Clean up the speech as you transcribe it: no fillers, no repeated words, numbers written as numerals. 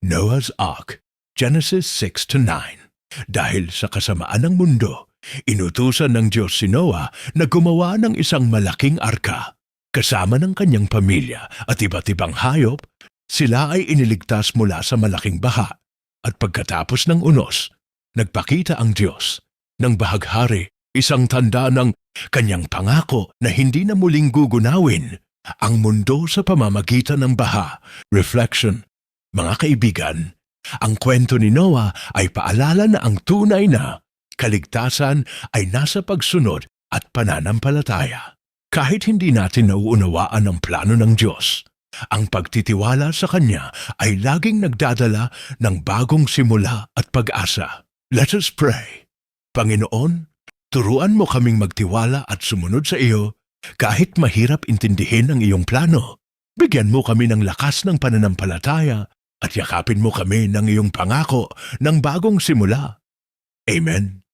Noah's Ark, Genesis 6-9. Dahil sa kasamaan ng mundo, inutusan ng Diyos si Noah na gumawa ng isang malaking arka. Kasama ng kanyang pamilya at iba't ibang hayop, sila ay iniligtas mula sa malaking baha. At pagkatapos ng unos, nagpakita ang Diyos ng bahaghari, isang tanda ng kanyang pangako na hindi na muling gugunawin ang mundo sa pamamagitan ng baha. Reflection. Mga kaibigan, ang kwento ni Noah ay paalala na ang tunay na kaligtasan ay nasa pagsunod at pananampalataya. Kahit hindi natin nauunawaan ang plano ng Diyos, ang pagtitiwala sa Kanya ay laging nagdadala ng bagong simula at pag-asa. Let us pray. Panginoon, turuan mo kaming magtiwala at sumunod sa iyo kahit mahirap intindihin ang iyong plano. Bigyan mo kami ng lakas ng pananampalataya at yakapin mo kami ng iyong pangako ng bagong simula. Amen.